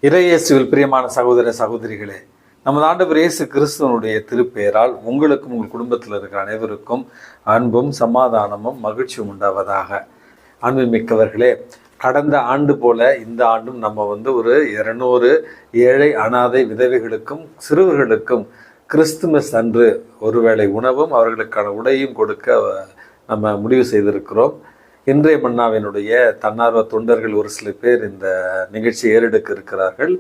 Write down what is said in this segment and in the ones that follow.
இறையேசுவில் பிரியமான சகோதர சகோதரிகளே, நமது ஆண்டவர் இயேசு கிறிஸ்துவனுடைய திருப்பெயரால் உங்களுக்கும் உங்கள் குடும்பத்தில் இருக்கிற அனைவருக்கும் அன்பும் சமாதானமும் மகிழ்ச்சியும் உண்டாவதாக. அன்பு மிக்கவர்களே, கடந்த ஆண்டு போல இந்த ஆண்டும் நம்ம ஒரு 200 ஏழை அனாதை விதவைகளுக்கும் சிறுவர்களுக்கும் கிறிஸ்துமஸ் அன்று ஒருவேளை உணவும் அவர்களுக்கான உடையும் கொடுக்க நம்ம முடிவு செய்திருக்கிறோம். இன்றைய மன்னாவினுடைய தன்னார்வ தொண்டர்கள் ஒரு சில பேர் இந்த நிகழ்ச்சியை ஏறெடுக்க இருக்கிறார்கள்.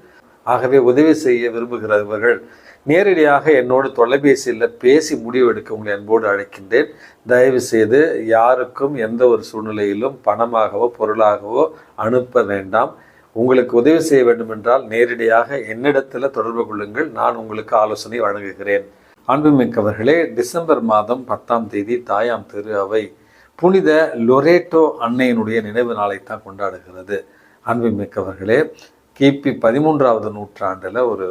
ஆகவே உதவி செய்ய விரும்புகிறவர்கள் நேரடியாக என்னோடு தொலைபேசியில் பேசி முடிவு எடுக்க உங்களை அன்போடு அழைக்கின்றேன். தயவு செய்து யாருக்கும் எந்த ஒரு சூழ்நிலையிலும் பணமாகவோ பொருளாகவோ அனுப்ப வேண்டாம். உங்களுக்கு உதவி செய்ய வேண்டும் என்றால் நேரடியாக என்னிடத்தில் தொடர்பு கொள்ளுங்கள். நான் உங்களுக்கு ஆலோசனை வழங்குகிறேன். அன்புமிக்கவர்களே, டிசம்பர் மாதம் 10ஆம் தேதி தாயாம் திரு அவை புனித லொரேட்டோ அன்னையினுடைய நினைவு நாளைத்தான் கொண்டாடுகிறது. அன்புமிக்கவர்களே, கிபி 13ஆவது நூற்றாண்டில் ஒரு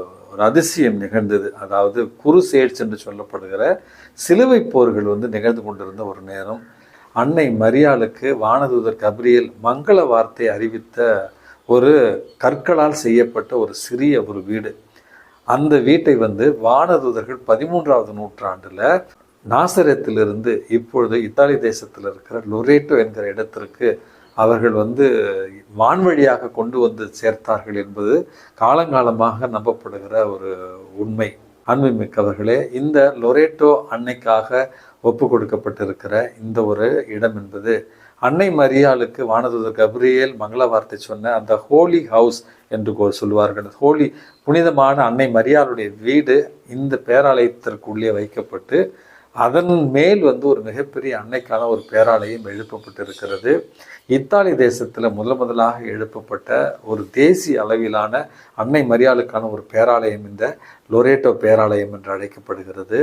அதிசயம் நிகழ்ந்தது. அதாவது குருசேட்ஸ் என்று சொல்லப்படுகிற சிலுவை போர்கள் நிகழ்ந்து கொண்டிருந்த ஒரு நேரம், அன்னை மரியாளுக்கு வானதூதர் கபிரியேல் மங்கள வார்த்தை அறிவித்த ஒரு கற்களால் செய்யப்பட்ட ஒரு சிறிய ஒரு வீடு. அந்த வீட்டை வானதூதர்கள் 13ஆவது நூற்றாண்டில் நாசரேத்திலிருந்து இப்பொழுது இத்தாலி தேசத்தில் இருக்கிற லொரேட்டோ என்கிற இடத்திற்கு அவர்கள் வான்வழியாக கொண்டு சேர்த்தார்கள் என்பது காலங்காலமாக நம்பப்படுகிற ஒரு உண்மை. அன்புமிக்கவர்களே, இந்த லொரேட்டோ அன்னைக்காக ஒப்பு கொடுக்கப்பட்டிருக்கிற இந்த ஒரு இடம் என்பது அன்னை மரியாளுக்கு வானதூதர் கபிரியேல் மங்கள வார்த்தை சொன்ன அந்த ஹோலி ஹவுஸ் என்று சொல்வார்கள். ஹோலி புனிதமான அன்னை மரியாளுடைய வீடு இந்த பேராலயத்திற்குள்ளே வைக்கப்பட்டு அதன் மேல் ஒரு மிகப்பெரிய அன்னைக்கான ஒரு பேராலயம் எழுப்பப்பட்டிருக்கிறது. இத்தாலி தேசத்தில் முதலாக எழுப்பப்பட்ட ஒரு தேசிய அளவிலான அன்னை மரியாளுக்கான ஒரு பேராலயம் இந்த லொரேட்டோ பேராலயம் என்று அழைக்கப்படுகிறது.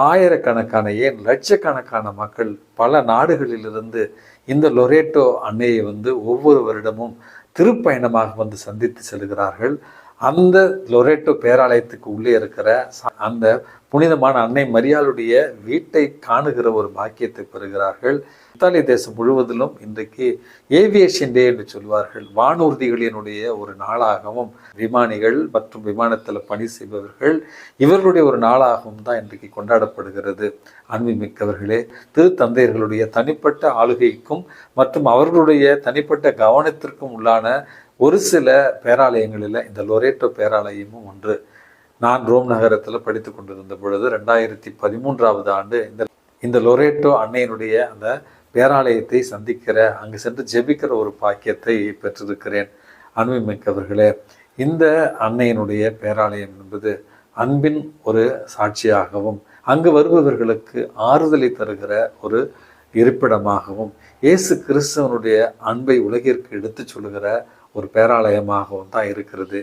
ஆயிரக்கணக்கான ஏன் லட்சக்கணக்கான மக்கள் பல நாடுகளிலிருந்து இந்த லொரேட்டோ அன்னையை ஒவ்வொரு வருடமும் திருப்பயணமாக சந்தித்து செல்கிறார்கள். அந்த லொரேட்டோ பேராலயத்துக்கு உள்ளே இருக்கிற அந்த புனிதமான அன்னை மரியாளுடைய வீட்டை காணுகிற ஒரு பாக்கியத்தை பெறுகிறார்கள். இத்தாலி தேசம் முழுவதிலும் இன்றைக்கு ஏவியேஷன் டே என்று சொல்வார்கள். வானூர்திகளினுடைய ஒரு நாளாகவும் விமானிகள் மற்றும் விமானத்தில் பணி செய்பவர்கள் இவர்களுடைய ஒரு நாளாகவும் தான் இன்றைக்கு கொண்டாடப்படுகிறது. அன்புமிக்கவர்களே, திருத்தந்தையர்களுடைய தனிப்பட்ட ஆளுகைக்கும் மற்றும் அவர்களுடைய தனிப்பட்ட கவனத்திற்கும் உள்ளான ஒரு சில பேராலயங்களில் இந்த லொரேட்டோ பேராலயமும் ஒன்று. நான் ரோம் நகரத்தில் படித்து கொண்டிருந்த பொழுது 2013ஆவது ஆண்டு இந்த லொரேட்டோ அன்னையினுடைய அந்த பேராலயத்தை சந்திக்கிற, அங்கு சென்று ஜெபிக்கிற ஒரு பாக்கியத்தை பெற்றிருக்கிறேன். அன்புமிக்கவர்களே, இந்த அன்னையினுடைய பேராலயம் என்பது அன்பின் ஒரு சாட்சியாகவும் அங்கு வருபவர்களுக்கு ஆறுதலை தருகிற ஒரு இருப்பிடமாகவும் இயேசு கிறிஸ்துவனுடைய அன்பை உலகிற்கு எடுத்து சொல்லுகிற ஒரு பேராலயமாகவும் தான் இருக்கிறது.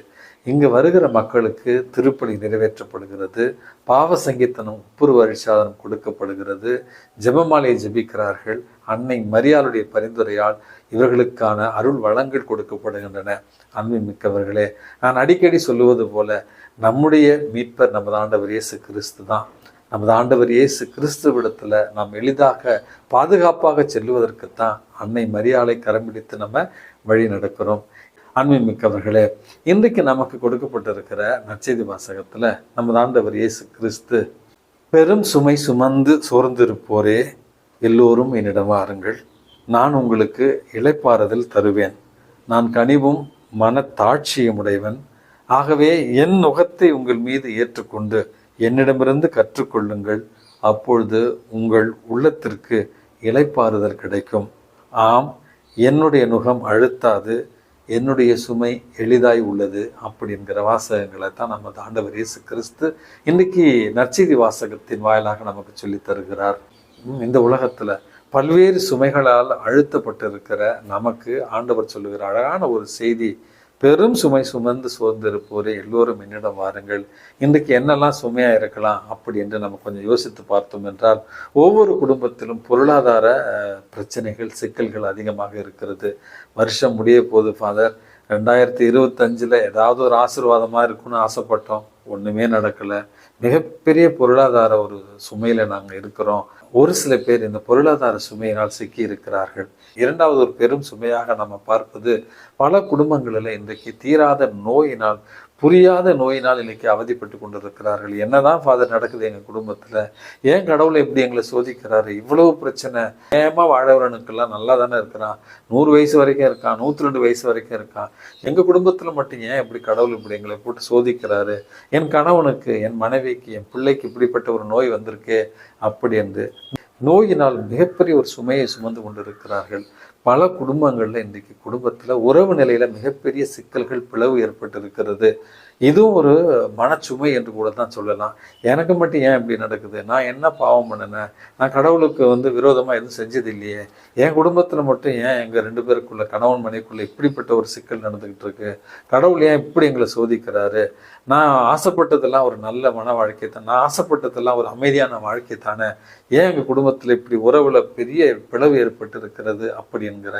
இங்கு வருகிற மக்களுக்கு திருப்பலி நிறைவேற்றப்படுகிறது, பாவ சங்கீதனம் ஒப்புரு அரிசாதனம் கொடுக்கப்படுகிறது, ஜெபமாலையை ஜெபிக்கிறார்கள். அன்னை மரியாளுடைய பரிந்துரையால் இவர்களுக்கான அருள் வளங்கள் கொடுக்கப்படுகின்றன. அன்புமிக்கவர்களே, நான் அடிக்கடி சொல்லுவது போல நம்முடைய மீட்பர் நமது ஆண்டவர் இயேசு கிறிஸ்து தான். நமது ஆண்டவர் இயேசு கிறிஸ்துவிடத்தில் நாம் எளிதாக பாதுகாப்பாக செல்லுவதற்குத்தான் அன்னை மரியாளை கரம்பிடித்து நம்ம வழி நடக்கிறோம். அன்புமிக்கவர்களே, இன்றைக்கு நமக்கு கொடுக்கப்பட்டிருக்கிற நற்செய்தி வாசகத்தில் நமது ஆண்டவர் இயேசு கிறிஸ்து, பெரும் சுமை சுமந்து சோர்ந்திருப்போரே எல்லோரும் என்னிடம் வாருங்கள், நான் உங்களுக்கு இளைப்பாறுதல் தருவேன், நான் கனிவும் மனத்தாட்சியும் உடையவன், ஆகவே என் நுகத்தை உங்கள் மீது ஏற்றுக்கொண்டு என்னிடமிருந்து கற்றுக்கொள்ளுங்கள், அப்பொழுது உங்கள் உள்ளத்திற்கு இளைப்பாறுதல் கிடைக்கும். ஆம், என்னுடைய நுகம் அழுத்தாது, என்னுடைய சுமை எளிதாய் உள்ளது அப்படிங்கிற வாசகங்களை தான் நமது ஆண்டவர் இயேசு கிறிஸ்து இன்றைக்கி நற்செய்தி வாசகத்தின் வாயிலாக நமக்கு சொல்லி தருகிறார். இந்த உலகத்தில் பல்வேறு சுமைகளால் அழுத்தப்பட்டிருக்கிற நமக்கு ஆண்டவர் சொல்லுகிற அழகான ஒரு செய்தி, பெரும் சுமை சுமந்து சோர்ந்திருப்போரே எல்லோரும் என்னிடம் வாருங்கள். இன்றைக்கு என்னெல்லாம் சுமையாக இருக்கலாம் அப்படி என்று நம்ம கொஞ்சம் யோசித்து பார்த்தோம் என்றால், ஒவ்வொரு குடும்பத்திலும் பொருளாதார பிரச்சனைகள் சிக்கல்கள் அதிகமாக இருக்கிறது. வருஷம் முடிய போது ஃபாதர், 2025 ஏதாவது ஒரு ஆசீர்வாதமாக இருக்குன்னு ஆசைப்பட்டோம், ஒன்றுமே நடக்கலை. மிகப்பெரிய பொருளாதார ஒரு சுமையில் நாங்கள் இருக்கிறோம். ஒரு சில பேர் இந்த பொருளாதார சுமையினால் சிக்கி இருக்கிறார்கள். இரண்டாவது ஒரு பெரும் சுமையாக நம்ம பார்ப்பது பல குடும்பங்களில் இன்றைக்கு தீராத நோயினால், புரியாத நோயினால் இன்னைக்கு அவதிப்பட்டு கொண்டிருக்கிறார்கள். என்னதான் ஃபாதர் நடக்குது எங்கள் குடும்பத்தில், ஏன் கடவுளை எப்படி எங்களை சோதிக்கிறாரு, இவ்வளவு பிரச்சனை, ஏமா வாழவரனுக்கெல்லாம் நல்லா தானே இருக்கிறான், 100 வயசு வரைக்கும் இருக்கான், 102 வயசு வரைக்கும் இருக்கான், எங்கள் குடும்பத்தில் மட்டும் ஏன் இப்படி கடவுள் இப்படி எங்களை போட்டு சோதிக்கிறாரு, என் கணவனுக்கு, என் மனைவிக்கு, என் பிள்ளைக்கு இப்படிப்பட்ட ஒரு நோய் வந்திருக்கே அப்படி என்று நோயினால் மிகப்பெரிய ஒரு சுமையை சுமந்து கொண்டிருக்கிறார்கள். பல குடும்பங்களில் இன்றைக்கு குடும்பத்தில் உறவு நிலையில் மிகப்பெரிய சிக்கல்கள், பிளவு ஏற்பட்டு இருக்கிறது. இதுவும் ஒரு மனச்சுமை என்று கூட தான் சொல்லலாம். எனக்கு மட்டும் ஏன் இப்படி நடக்குது, நான் என்ன பாவம் பண்ணினேன், நான் கடவுளுக்கு விரோதமாக எதுவும் செஞ்சது இல்லையே, என் குடும்பத்தில் மட்டும் ஏன் எங்கள் 2 பேருக்குள்ள, கணவன் மனைவிக்குள்ள இப்படிப்பட்ட ஒரு சிக்கல் நடந்துக்கிட்டு இருக்கு, கடவுள் ஏன் இப்படி எங்களை சோதிக்கிறாரு, நான் ஆசைப்பட்டதெல்லாம் ஒரு நல்ல மன வாழ்க்கை தான், நான் ஆசைப்பட்டதெல்லாம் ஒரு அமைதியான வாழ்க்கை தானே, ஏன் எங்கள் குடும்பத்தில் இப்படி உறவில் பெரிய பிளவு ஏற்பட்டு இருக்கிறது அப்படி என்கிற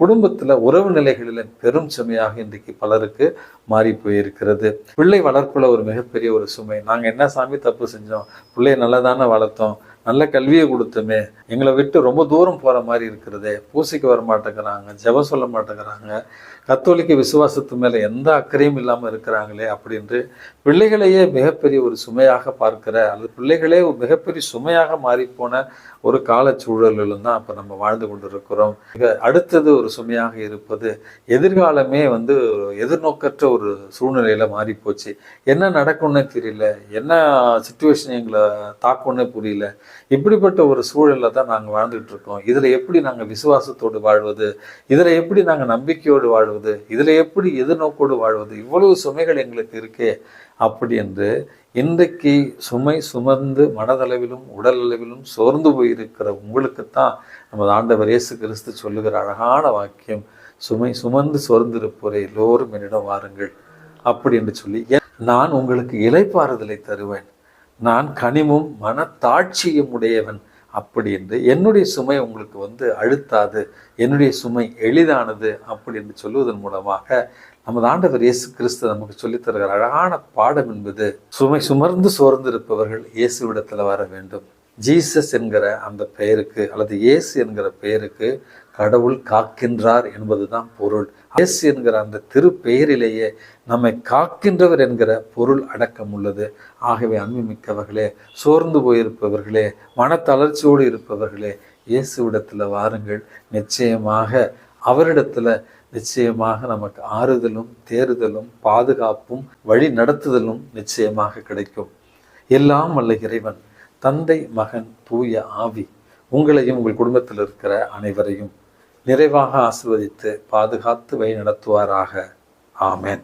குடும்பத்தில் உறவு நிலைகளில் பெரும் சுமையாக இன்றைக்கு பலருக்கு மாறி போயிருக்கிறது. பிள்ளை வளர்ப்புல ஒரு மிகப்பெரிய ஒரு சுமை. நாங்கள் என்ன சாமி தப்பு செஞ்சோம், பிள்ளைய நல்லா தானே வளர்த்தோம், நல்ல கல்வியை கொடுத்தோமே, எங்களை விட்டு ரொம்ப தூரம் போகிற மாதிரி இருக்கிறதே, பூசைக்கு வர மாட்டேங்கிறாங்க, ஜெபம் சொல்ல மாட்டேங்கிறாங்க, கத்தோலிக்க விசுவாசத்து மேலே எந்த அக்கறையும் இல்லாமல் இருக்கிறாங்களே அப்படின்று பிள்ளைகளையே மிகப்பெரிய ஒரு சுமையாக பார்க்கிற, அல்லது பிள்ளைகளே ஒரு மிகப்பெரிய சுமையாக மாறிப்போன ஒரு காலச்சூழலிலும் தான் இப்போ நம்ம வாழ்ந்து கொண்டு இருக்கிறோம். அடுத்தது ஒரு சுமையாக இருப்பது எதிர்காலமே எதிர்நோக்கற்ற ஒரு சூழ்நிலையில மாறி போச்சு. என்ன நடக்கும்னே தெரியல, என்ன சிச்சுவேஷன் எங்களை தாக்கும்னே புரியல, இப்படிப்பட்ட ஒரு சூழலில் தான் நாங்கள் வாழ்ந்துகிட்டு இருக்கோம். இதில் எப்படி நாங்கள் விசுவாசத்தோடு வாழ்வது, இதில் எப்படி நாங்கள் நம்பிக்கையோடு வாழ்வது, இதில் எப்படி எதிர்நோக்கோடு வாழ்வது, இவ்வளவு சுமைகள் எங்களுக்கு இருக்கே அப்படி என்று இன்றைக்கு சுமை சுமந்து மனதளவிலும் உடல் அளவிலும் சோர்ந்து போயிருக்கிற உங்களுக்குத்தான் நமது ஆண்டவர் இயேசு கிறிஸ்து சொல்லுகிற அழகான வாக்கியம், சுமை சுமந்து சோர்ந்திருப்போரே எல்லோரும் என்னிடம் வாருங்கள் அப்படி என்று சொல்லி, நான் உங்களுக்கு இளைப்பாறுதலை தருவேன், நான் கனிமும் மனத்தாட்சியும் உடையவன் அப்படி என்று, என்னுடைய சுமை உங்களுக்கு அழுத்தாது, என்னுடைய சுமை எளிதானது அப்படி என்று சொல்லுவதன் மூலமாக நமது ஆண்டவர் இயேசு கிறிஸ்து நமக்கு சொல்லித் தருகிற அழகான பாடம் என்பது, சுமை சுமர்ந்து சோர்ந்திருப்பவர்கள் இயேசுவிடத்தில் வர வேண்டும். ஜீசஸ் என்கிற அந்த பெயருக்கு, அல்லது இயேசு என்கிற பெயருக்கு கடவுள் காக்கின்றார் என்பதுதான் பொருள். இயேசு என்கிற அந்த திரு பெயரிலேயே நம்மை காக்கின்றவர் என்கிற பொருள் அடக்கம் உள்ளது. ஆகவே அன்புமிக்கவர்களே, சோர்ந்து போயிருப்பவர்களே, மனத்தளர்ச்சியோடு இருப்பவர்களே, இயேசுவிடத்தில் வாருங்கள். நிச்சயமாக அவரிடத்துல நிச்சயமாக நமக்கு ஆறுதலும் தேறுதலும் பாதுகாப்பும் வழி நடத்துதலும் நிச்சயமாக கிடைக்கும். எல்லாம் வல்ல இறைவன் தந்தை, மகன், தூய ஆவி உங்களையும் உங்கள் குடும்பத்தில் இருக்கிற அனைவரையும் நிறைவாக ஆசீர்வதித்து பாதுகாத்து வழி நடத்துவாராக. ஆமென்.